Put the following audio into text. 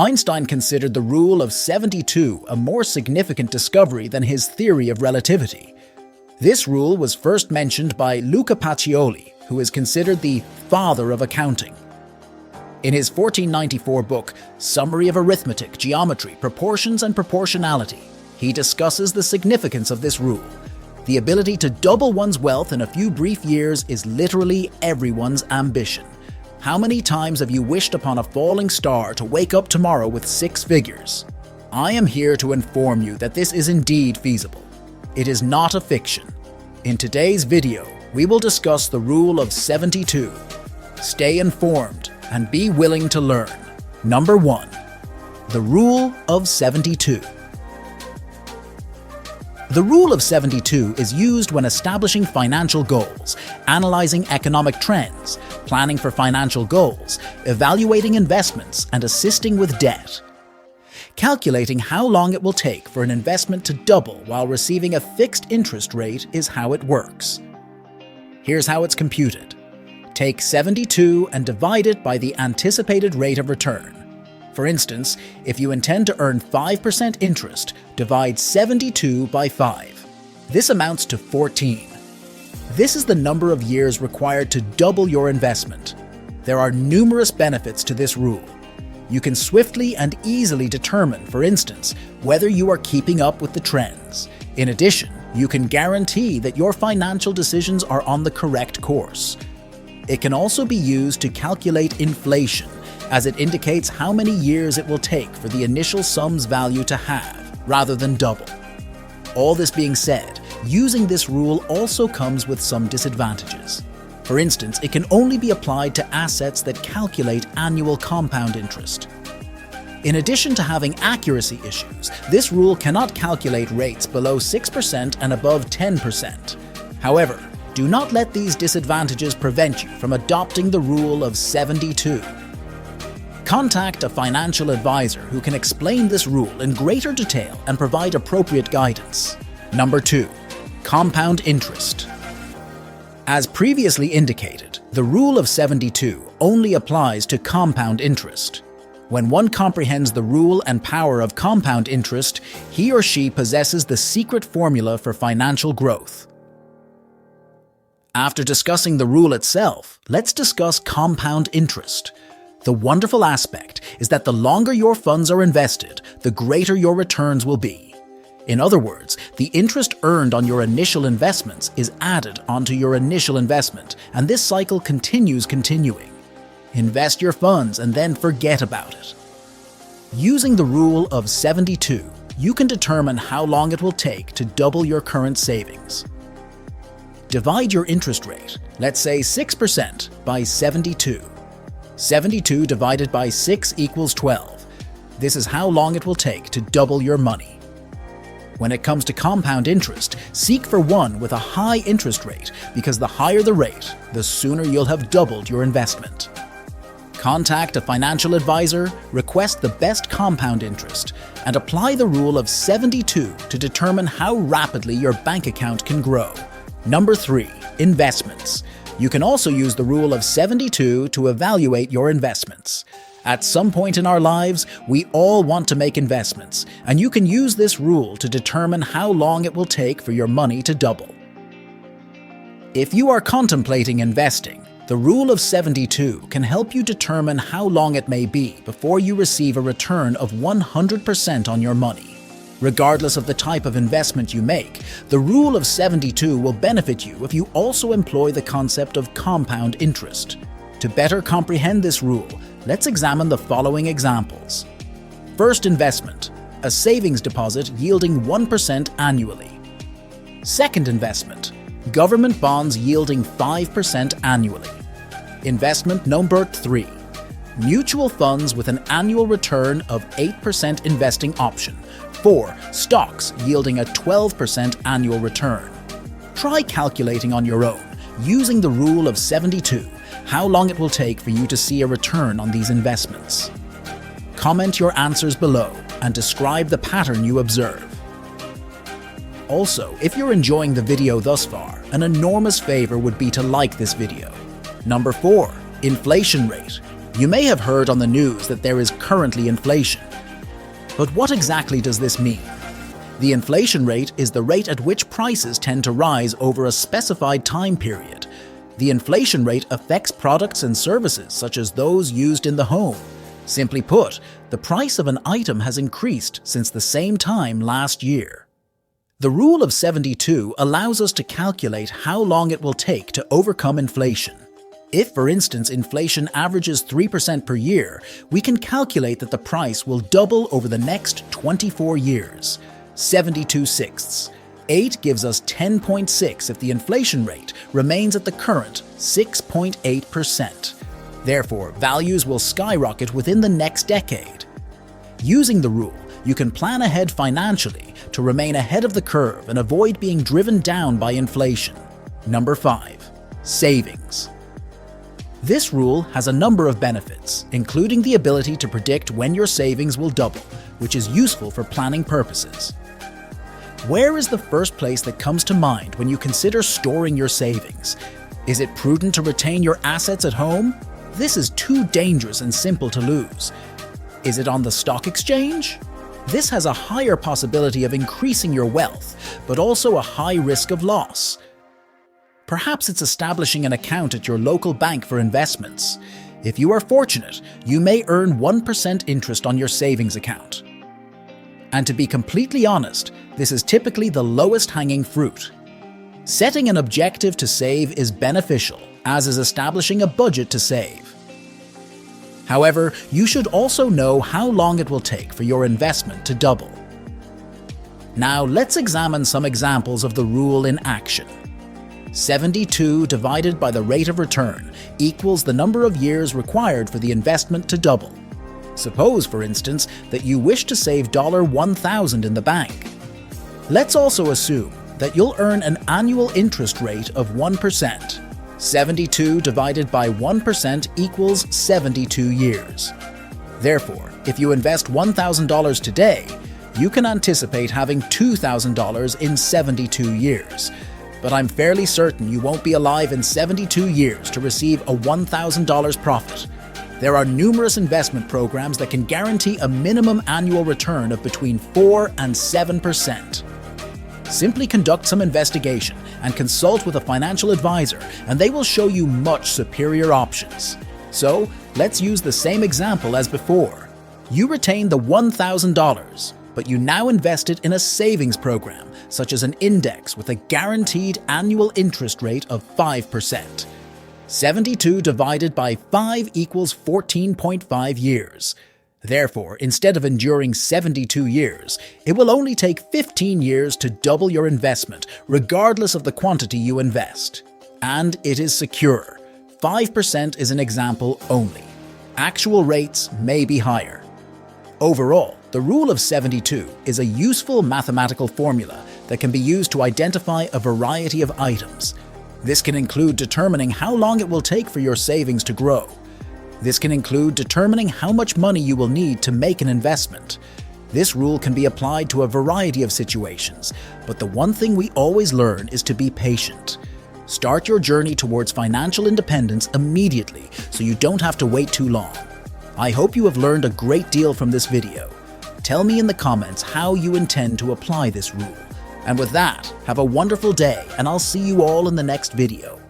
Einstein considered the rule of 72 a more significant discovery than his theory of relativity. This rule was first mentioned by Luca Pacioli, who is considered the father of accounting. In his 1494 book, Summary of Arithmetic, Geometry, Proportions and Proportionality, he discusses the significance of this rule. The ability to double one's wealth in a few brief years is literally everyone's ambition. How many times have you wished upon a falling star to wake up tomorrow with 6 figures? I am here to inform you that this is indeed feasible. It is not a fiction. In today's video, we will discuss the rule of 72. Stay informed and be willing to learn. Number 1. The rule of 72. The rule of 72 is used when establishing financial goals, analyzing economic trends, planning for financial goals, evaluating investments, and assisting with debt. Calculating how long it will take for an investment to double while receiving a fixed interest rate is how it works. Here's how it's computed. Take 72 and divide it by the anticipated rate of return. For instance, if you intend to earn 5% interest, divide 72 by 5. This amounts to 14. This is the number of years required to double your investment. There are numerous benefits to this rule. You can swiftly and easily determine, for instance, whether you are keeping up with the trends. In addition, you can guarantee that your financial decisions are on the correct course. It can also be used to calculate inflation, as it indicates how many years it will take for the initial sum's value to halve, rather than double. All this being said, using this rule also comes with some disadvantages. For instance, it can only be applied to assets that calculate annual compound interest. In addition to having accuracy issues, this rule cannot calculate rates below 6% and above 10%. However, do not let these disadvantages prevent you from adopting the rule of 72. Contact a financial advisor who can explain this rule in greater detail and provide appropriate guidance. Number 2. Compound interest. As previously indicated, the rule of 72 only applies to compound interest. When one comprehends the rule and power of compound interest, he or she possesses the secret formula for financial growth. After discussing the rule itself, let's discuss compound interest. The wonderful aspect is that the longer your funds are invested, the greater your returns will be. In other words, the interest earned on your initial investments is added onto your initial investment, and this cycle continuing. Invest your funds and then forget about it. Using the rule of 72, you can determine how long it will take to double your current savings. Divide your interest rate, let's say 6%, by 72. 72 divided by 6 equals 12. This is how long it will take to double your money. When it comes to compound interest, seek for one with a high interest rate, because the higher the rate, the sooner you'll have doubled your investment. Contact a financial advisor, request the best compound interest, and apply the rule of 72 to determine how rapidly your bank account can grow. Number 3. Investments. You can also use the rule of 72 to evaluate your investments. At some point in our lives, we all want to make investments, and you can use this rule to determine how long it will take for your money to double. If you are contemplating investing, the rule of 72 can help you determine how long it may be before you receive a return of 100% on your money. Regardless of the type of investment you make, the rule of 72 will benefit you if you also employ the concept of compound interest. To better comprehend this rule, let's examine the following examples. First investment, a savings deposit yielding 1% annually. Second investment, government bonds yielding 5% annually. Investment number 3, mutual funds with an annual return of 8% investing option. 4. Stocks yielding a 12% annual return. Try calculating on your own, using the rule of 72, how long it will take for you to see a return on these investments. Comment your answers below and describe the pattern you observe. Also, if you're enjoying the video thus far, an enormous favor would be to like this video. Number 4. Inflation rate. You may have heard on the news that there is currently inflation. But what exactly does this mean? The inflation rate is the rate at which prices tend to rise over a specified time period. The inflation rate affects products and services such as those used in the home. Simply put, the price of an item has increased since the same time last year. The Rule of 72 allows us to calculate how long it will take to overcome inflation. If, for instance, inflation averages 3% per year, we can calculate that the price will double over the next 24 years. 72/6. 8 gives us 10.6 if the inflation rate remains at the current 6.8%. Therefore, values will skyrocket within the next decade. Using the rule, you can plan ahead financially to remain ahead of the curve and avoid being driven down by inflation. Number 5. Savings. This rule has a number of benefits, including the ability to predict when your savings will double, which is useful for planning purposes. Where is the first place that comes to mind when you consider storing your savings? Is it prudent to retain your assets at home? This is too dangerous and simple to lose. Is it on the stock exchange? This has a higher possibility of increasing your wealth, but also a high risk of loss. Perhaps it's establishing an account at your local bank for investments. If you are fortunate, you may earn 1% interest on your savings account. And to be completely honest, this is typically the lowest hanging fruit. Setting an objective to save is beneficial, as is establishing a budget to save. However, you should also know how long it will take for your investment to double. Now let's examine some examples of the rule in action. 72 divided by the rate of return equals the number of years required for the investment to double. Suppose, for instance, that you wish to save $1,000 in the bank. Let's also assume that you'll earn an annual interest rate of 1%. 72 divided by 1% equals 72 years. Therefore, if you invest $1,000 today, you can anticipate having $2,000 in 72 years. But I'm fairly certain you won't be alive in 72 years to receive a $1,000 profit. There are numerous investment programs that can guarantee a minimum annual return of between 4 and 7%. Simply conduct some investigation and consult with a financial advisor, and they will show you much superior options. So, let's use the same example as before. You retain the $1,000, but you now invest it in a savings program, such as an index with a guaranteed annual interest rate of 5%. 72 divided by 5 equals 14.5 years. Therefore, instead of enduring 72 years, it will only take 15 years to double your investment, regardless of the quantity you invest. And it is secure. 5% is an example only. Actual rates may be higher. Overall, the Rule of 72 is a useful mathematical formula that can be used to identify a variety of items. This can include determining how long it will take for your savings to grow. This can include determining how much money you will need to make an investment. This rule can be applied to a variety of situations, but the one thing we always learn is to be patient. Start your journey towards financial independence immediately so you don't have to wait too long. I hope you have learned a great deal from this video. Tell me in the comments how you intend to apply this rule. And with that, have a wonderful day, and I'll see you all in the next video.